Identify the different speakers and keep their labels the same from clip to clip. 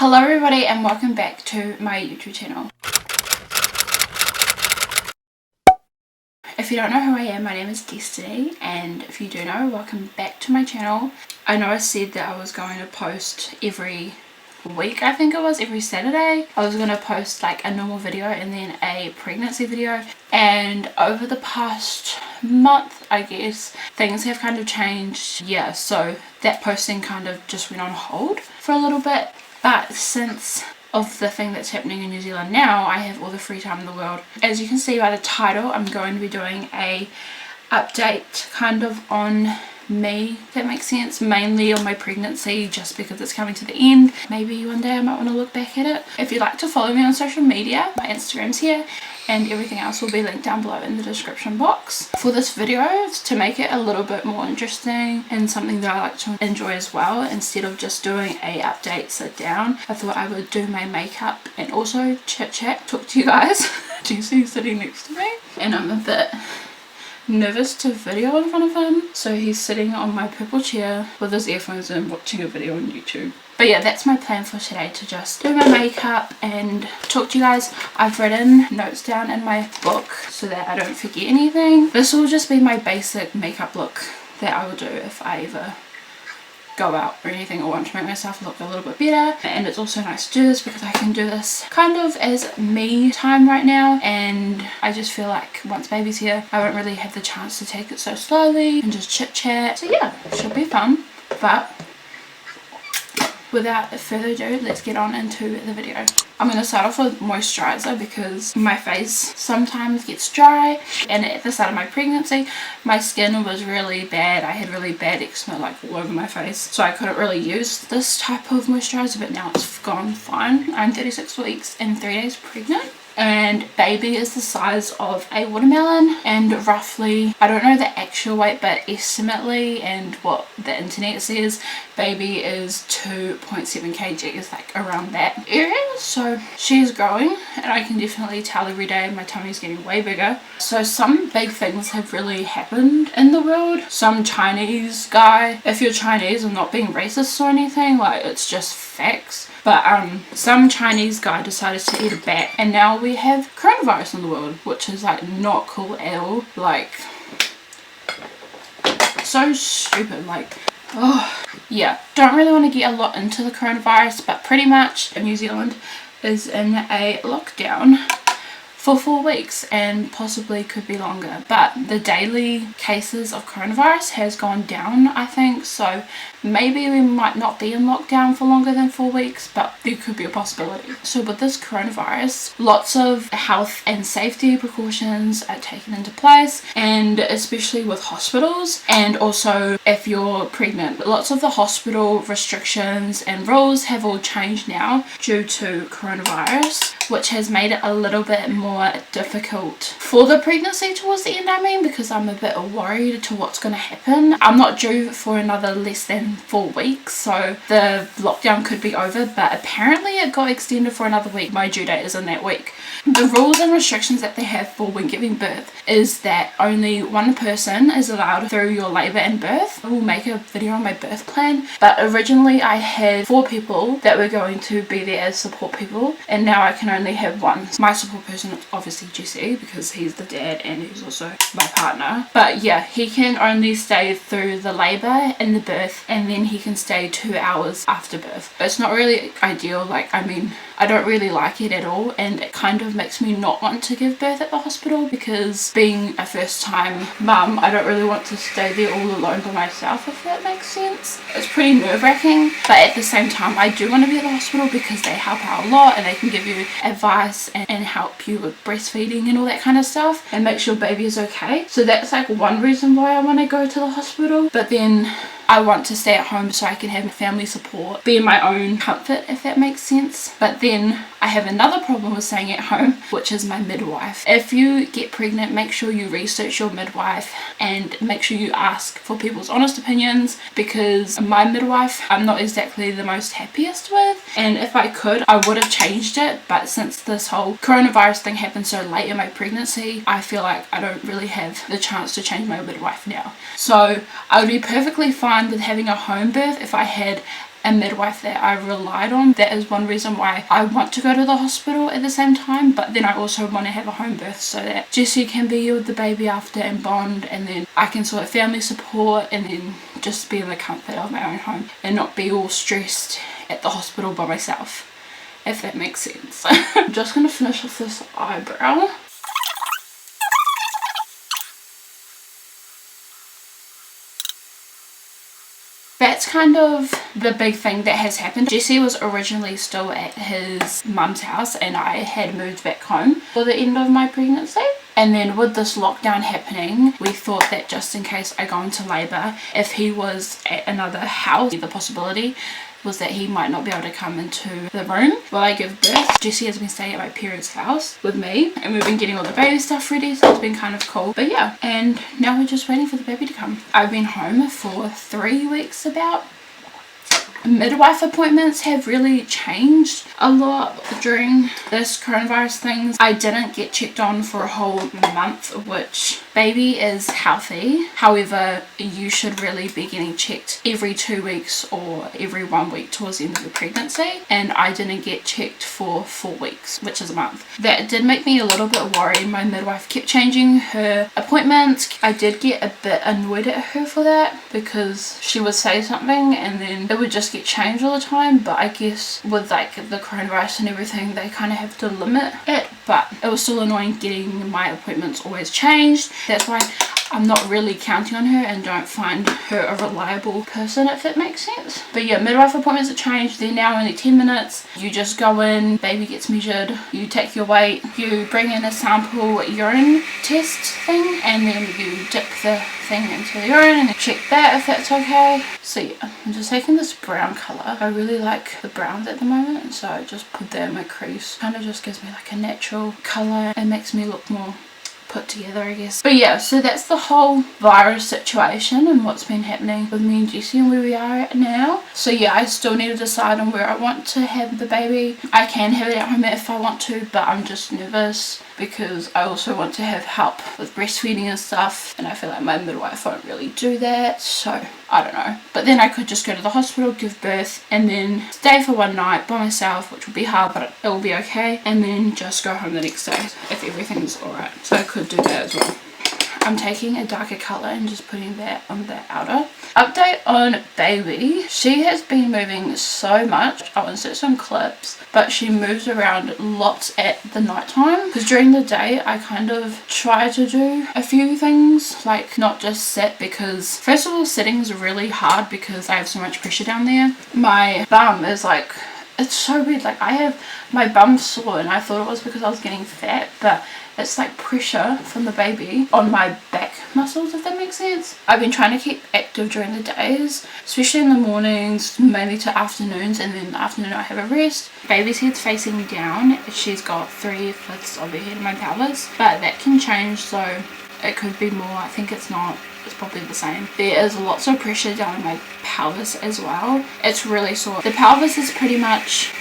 Speaker 1: Hello everybody and welcome back to my YouTube channel. If you don't know who I am, my name is Destiny, and if you do know, welcome back to my channel. I know I said that I was going to post every week, I think it was, every Saturday. I was going to post like a normal video and then a pregnancy video, and over the past month, I guess, things have kind of changed. Yeah, so that posting kind of just went on hold for a little bit. But since of the thing that's happening in New Zealand now, I have all the free time in the world. As you can see by the title, I'm going to be doing a update kind of on me, if that makes sense, mainly on my pregnancy, just because it's coming to the end. Maybe one day I might want to look back at it. If you'd like to follow me on social media, my Instagram's here and everything else will be linked down below in the description box. For this video, to make it a little bit more interesting and something that I like to enjoy as well, instead of just doing a update sit down, I thought I would do my makeup and also chit chat, talk to you guys. Do you see sitting next to me? And I'm a bit nervous to video in front of him, so he's sitting on my purple chair with his earphones and watching a video on YouTube. But yeah, that's my plan for today, to just do my makeup and talk to you guys. I've written notes down in my book so that I don't forget anything. This will just be my basic makeup look that I will do if I ever go out or anything, or want to make myself look a little bit better. And it's also nice to do this because I can do this kind of as me time right now, and I just feel like once baby's here I won't really have the chance to take it so slowly and just chit chat. So yeah, it should be fun. But without further ado, let's get on into the video. I'm going to start off with moisturizer because my face sometimes gets dry, and at the start of my pregnancy my skin was really bad. I had really bad eczema like all over my face, so I couldn't really use this type of moisturizer, but now it's gone fine. I'm 36 weeks and 3 days pregnant, and baby is the size of a watermelon, and roughly, I don't know the actual weight, but estimately, and what the internet says, baby is 2.7 kgs, like around that area. So she's growing, and I can definitely tell every day my tummy's getting way bigger. So some big things have really happened in the world. Some Chinese guy, if you're Chinese, I'm not being racist or anything, like it's just facts, but some Chinese guy decided to eat a bat, and now we have coronavirus in the world, which is like not cool at all. Like, so stupid. Like, oh yeah, don't really want to get a lot into the coronavirus, but pretty much New Zealand is in a lockdown for 4 weeks and possibly could be longer, but the daily cases of coronavirus has gone down, I think, so maybe we might not be in lockdown for longer than 4 weeks, but there could be a possibility. So with this coronavirus, lots of health and safety precautions are taken into place, and especially with hospitals, and also if you're pregnant, lots of the hospital restrictions and rules have all changed now due to coronavirus, which has made it a little bit more difficult for the pregnancy towards the end, I mean, because I'm a bit worried to what's going to happen. I'm not due for another less than 4 weeks, so the lockdown could be over, but apparently it got extended for another week. My due date is in that week. The rules and restrictions that they have for when giving birth is that only one person is allowed through your labour and birth. I will make a video on my birth plan, but originally I had 4 people that were going to be there as support people, and now I can only have one. My support person is obviously Jesse, because he's the dad and he's also my partner, but yeah, he can only stay through the labour and the birth, and then he can stay 2 hours after birth. It's not really ideal, like, I mean, I don't really like it at all, and it kind of makes me not want to give birth at the hospital, because being a first time mum, I don't really want to stay there all alone by myself, if that makes sense. It's pretty nerve-wracking, but at the same time I do want to be at the hospital because they help out a lot, and they can give you advice and help you with breastfeeding and all that kind of stuff, and make sure baby is okay. So that's like one reason why I want to go to the hospital, but then I want to stay at home so I can have family support, be in my own comfort, if that makes sense. But then I have another problem with staying at home, which is my midwife. If you get pregnant, make sure you research your midwife and make sure you ask for people's honest opinions, because my midwife I'm not exactly the most happiest with, and if I could I would have changed it, but since this whole coronavirus thing happened so late in my pregnancy, I feel like I don't really have the chance to change my midwife now. So I would be perfectly fine with having a home birth if I had a midwife that I relied on. That is one reason why I want to go to the hospital at the same time, but then I also want to have a home birth so that Jessie can be with the baby after and bond, and then I can sort of family support and then just be in the comfort of my own home and not be all stressed at the hospital by myself, if that makes sense. I'm just going to finish off this eyebrow. That's kind of the big thing that has happened. Jesse was originally still at his mum's house and I had moved back home for the end of my pregnancy. And then with this lockdown happening, we thought that just in case I go into labour, if he was at another house, the possibility was that he might not be able to come into the room while I give birth. Jessie has been staying at my parents' house with me and we've been getting all the baby stuff ready, so it's been kind of cool. But yeah, and now we're just waiting for the baby to come. I've been home for 3 weeks about. Midwife appointments have really changed a lot during this coronavirus thing. I didn't get checked on for a whole month, which baby is healthy. However, you should really be getting checked every 2 weeks or every 1 week towards the end of the pregnancy. And I didn't get checked for 4 weeks, which is a month. That did make me a little bit worried. My midwife kept changing her appointments. I did get a bit annoyed at her for that because she would say something and then it would just get changed all the time. But I guess with like the coronavirus and everything, they kind of have to limit it. But it was still annoying getting my appointments always changed. That's why I'm not really counting on her and don't find her a reliable person, if it makes sense. But yeah, midwife appointments have changed. They're now only 10 minutes. You just go in, baby gets measured, you take your weight, you bring in a sample urine test thing, and then you dip the thing into the urine and check that if that's okay. So yeah, I'm just taking this brown colour. I really like the browns at the moment, so I just put that in my crease. Kind of just gives me like a natural colour and makes me look more put together, I guess. But yeah, so that's the whole virus situation and what's been happening with me and Jessie and where we are at now. So yeah, I still need to decide on where I want to have the baby. I can have it at home if I want to, but I'm just nervous because I also want to have help with breastfeeding and stuff, and I feel like my midwife won't really do that, so I don't know. But then I could just go to the hospital, give birth, and then stay for one night by myself, which will be hard, but it will be okay, and then just go home the next day if everything's alright. So I could do that as well. I'm taking a darker colour and just putting that on the outer. Update on baby. She has been moving so much. I'll insert some clips, but she moves around lots at the night time, because during the day I kind of try to do a few things, like not just sit, because first of all sitting is really hard because I have so much pressure down there. My bum is like, it's so weird, like I have my bum sore and I thought it was because I was getting fat, but it's like pressure from the baby on my back muscles, if that makes sense. I've been trying to keep active during the days, especially in the mornings, mainly to afternoons, and then in the afternoon I have a rest. Baby's head's facing down. She's got 3/5 of her head in my pelvis, but that can change, so it could be more. I think it's not. It's probably the same. There is lots of pressure down in my pelvis as well. It's really sore. The pelvis is pretty much...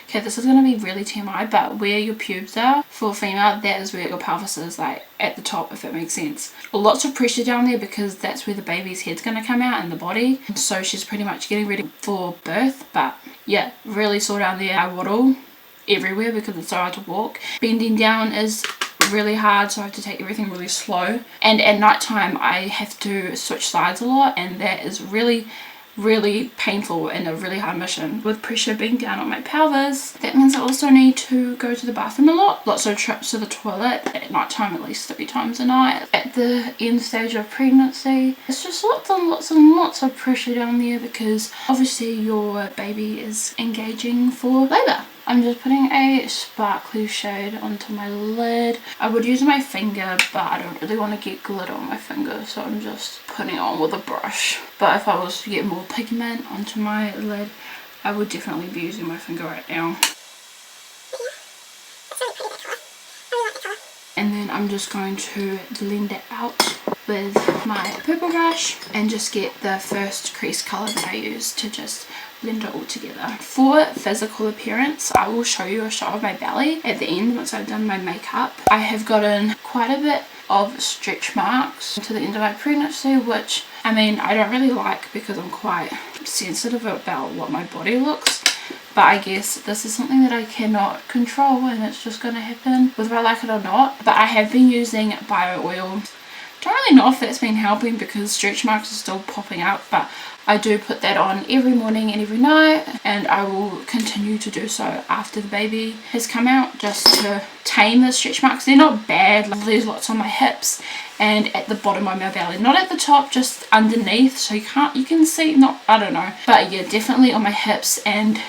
Speaker 1: Okay, this is going to be really TMI, but where your pubes are for female, that is where your pelvis is, like at the top, if that makes sense. Lots of pressure down there because that's where the baby's head's going to come out in the body. So she's pretty much getting ready for birth, but yeah, really sore down there. I waddle everywhere because it's so hard to walk. Bending down is really hard, so I have to take everything really slow. And at night time I have to switch sides a lot, and that is really painful and a really hard mission. With pressure being down on my pelvis, that means I also need to go to the bathroom a lot. Lots of trips to the toilet at night time, at least 3 times a night. At the end stage of pregnancy, it's just lots and lots and lots of pressure down there because obviously your baby is engaging for labour. I'm just putting a sparkly shade onto my lid. I would use my finger, but I don't really want to get glitter on my finger, so I'm just putting it on with a brush. But if I was to get more pigment onto my lid, I would definitely be using my finger right now. And then I'm just going to blend it out with my purple brush and just get the first crease colour that I use to just blend it all together. For physical appearance, I will show you a shot of my belly at the end once I've done my makeup. I have gotten quite a bit of stretch marks to the end of my pregnancy, which I mean I don't really like because I'm quite sensitive about what my body looks, but I guess this is something that I cannot control, and it's just going to happen whether I like it or not. But I have been using bio oil. Don't really know if that's been helping because stretch marks are still popping up, but I do put that on every morning and every night, and I will continue to do so after the baby has come out, just to tame the stretch marks. They're not bad. There's lots on my hips and at the bottom of my belly, not at the top, just underneath, so you can see, not, I don't know, but yeah, definitely on my hips and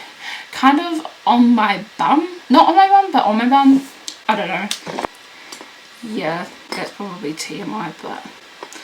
Speaker 1: kind of on my bum, not on my bum, but on my bum, I don't know. Yeah, that's probably TMI, but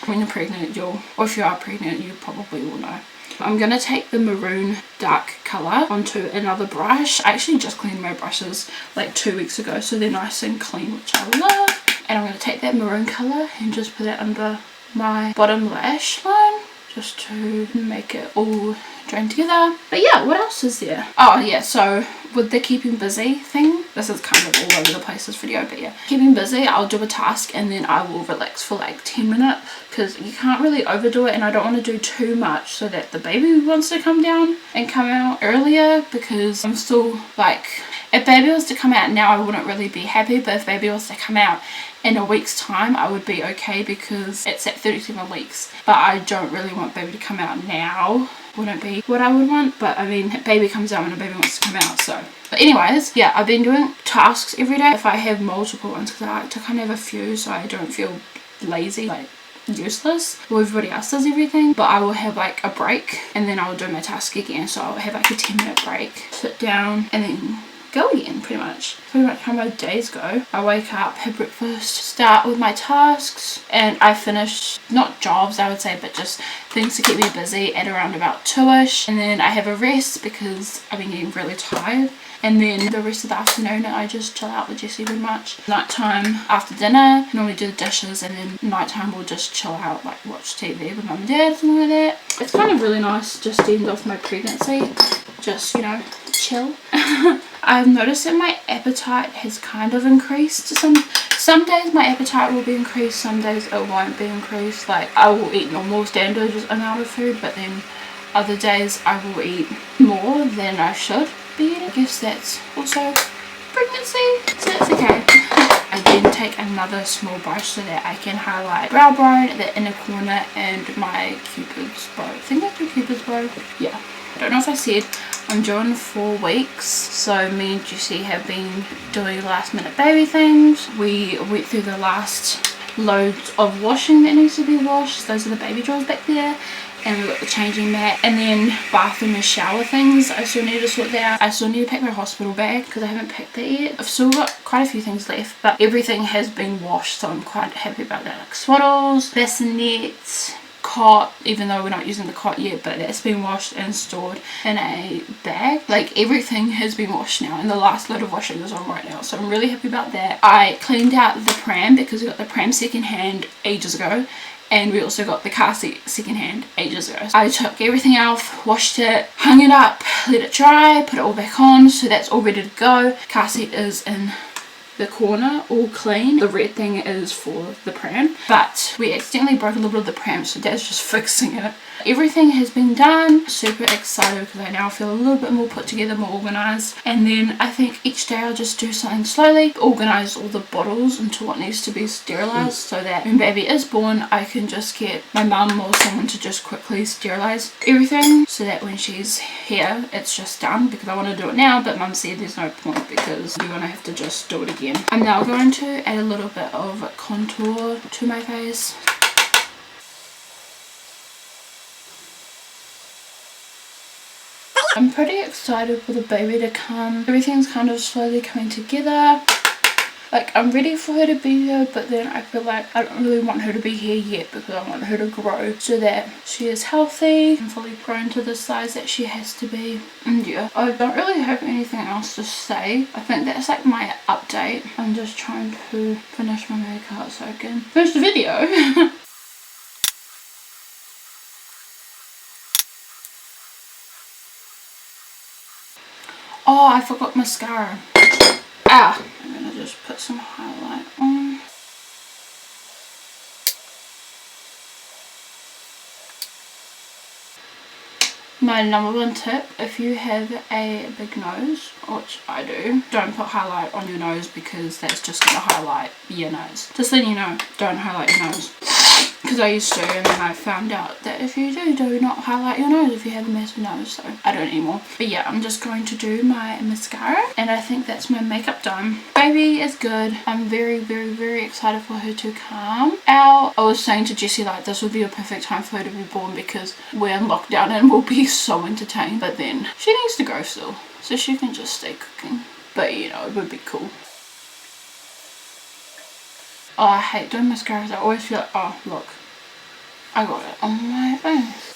Speaker 1: when you're pregnant, or if you are pregnant, you probably will know. I'm going to take the maroon dark colour onto another brush. I actually just cleaned my brushes like 2 weeks ago, so they're nice and clean, which I love. And I'm going to take that maroon colour and just put it under my bottom lash line, just to make it all drain together. But yeah, what else is there? Oh yeah, so with the keeping busy thing, this is kind of all over the place, this video, but yeah, keeping busy, I'll do a task and then I will relax for like 10 minutes, because you can't really overdo it, and I don't want to do too much so that the baby wants to come down and come out earlier, because I'm still like, if baby was to come out now, I wouldn't really be happy, but if baby was to come out in a week's time, I would be okay, because it's at 37 weeks. But I don't really want baby to come out now. Wouldn't be what I would want, but I mean, baby comes out when a baby wants to come out, so. But anyways, yeah, I've been doing tasks every day if I have multiple ones, because I like to kind of have a few so I don't feel lazy, like useless. Well, everybody else does everything, but I will have like a break and then I'll do my task again, so I'll have like a 10-minute break, sit down and then go again. Pretty much how my days go. I wake up, have breakfast, start with my tasks, and I finish, not jobs I would say, but just things to keep me busy at around about 2ish, and then I have a rest because I've been getting really tired, and then the rest of the afternoon I just chill out with Jessie pretty much. Nighttime after dinner, normally do the dishes, and then nighttime we'll just chill out, like watch TV with mum and dad, something like that. It's kind of really nice just to end off my pregnancy, just, you know, chill. I've noticed that my appetite has kind of increased. Some days my appetite will be increased, some days it won't be increased. Like, I will eat normal standard amount of food, but then other days I will eat more than I should be eating. I guess that's also pregnancy, so it's okay. I then take another small brush so that I can highlight brow bone, the inner corner, and my cupid's bow. I think that's my cupid's bow. Yeah. I don't know if I said I'm due 4 weeks, so me and Jessie have been doing last minute baby things. We went through the last loads of washing that needs to be washed. Those are the baby drawers back there, and we've got the changing mat, and then bathroom and shower things I still need to sort that out. I still need to pack my hospital bag because I haven't packed that yet. I've still got quite a few things left, but everything has been washed, so I'm quite happy about that. Like swaddles, bassinets, cot, even though we're not using the cot yet, but that's been washed and stored in a bag. Like, everything has been washed now, and the last load of washing is on right now, so I'm really happy about that. I cleaned out the pram because we got the pram second hand ages ago, and we also got the car seat second hand ages ago. I took everything off, washed it, hung it up, let it dry, put it all back on, so that's all ready to go. Car seat is in the corner, all clean. The red thing is for the pram, but we accidentally broke a little bit of the pram, so Dad's just fixing it. Everything has been done. Super excited because I now feel a little bit more put together, more organised, and then I think each day I'll just do something slowly, organise all the bottles into what needs to be sterilised, so that when baby is born I can just get my mum or someone to just quickly sterilise everything, so that when she's here it's just done, because I want to do it now, but mum said there's no point because you're going to have to just do it again. I'm now going to add a little bit of contour to my face. I'm pretty excited for the baby to come. Everything's kind of slowly coming together. Like, I'm ready for her to be here, but then I feel like I don't really want her to be here yet because I want her to grow so that she is healthy and fully grown to the size that she has to be. And yeah, I don't really have anything else to say. I think that's like my update. I'm just trying to finish my makeup so I can finish the video. Oh, I forgot mascara. Ah, I'm gonna just put some highlight on. My number one tip, if you have a big nose, which I do, don't put highlight on your nose because that's just going to highlight your nose. Just letting you know, don't highlight your nose. Because I used to, and then I found out that if you do not highlight your nose if you have a massive nose, so I don't anymore. But yeah, I'm just going to do my mascara, and I think that's my makeup done. Baby is good. I'm very, very, very excited for her to come out. I was saying to Jessie, like, this would be a perfect time for her to be born because we're in lockdown and we'll be so entertained. But then she needs to go still, so she can just stay cooking. But you know, it would be cool. Oh, I hate doing mascaras. I always feel like, oh, look. I got it on my face.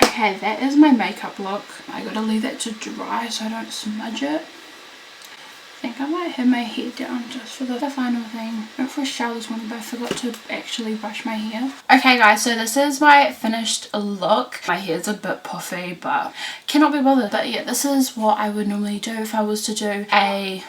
Speaker 1: Okay, that is my makeup look. I gotta leave that to dry so I don't smudge it. I think I might have my hair down just for the final thing. I went for a shower this morning, but I forgot to actually brush my hair. Okay guys, so this is my finished look. My hair's a bit puffy, but cannot be bothered. But yeah, this is what I would normally do if I was to do a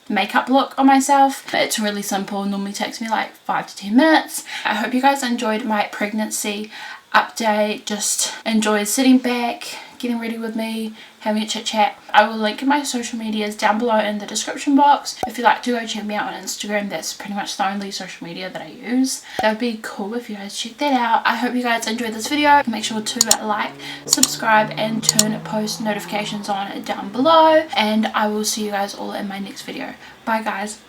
Speaker 1: makeup look on myself. It's really simple, normally takes me like 5 to 10 minutes. I hope you guys enjoyed my pregnancy update. Just enjoyed sitting back, getting ready with me, having a chit chat. I will link my social medias down below in the description box. If you'd like to go check me out on Instagram, that's pretty much the only social media that I use. That would be cool if you guys check that out. I hope you guys enjoyed this video. Make sure to like, subscribe, and turn post notifications on down below. And I will see you guys all in my next video. Bye guys.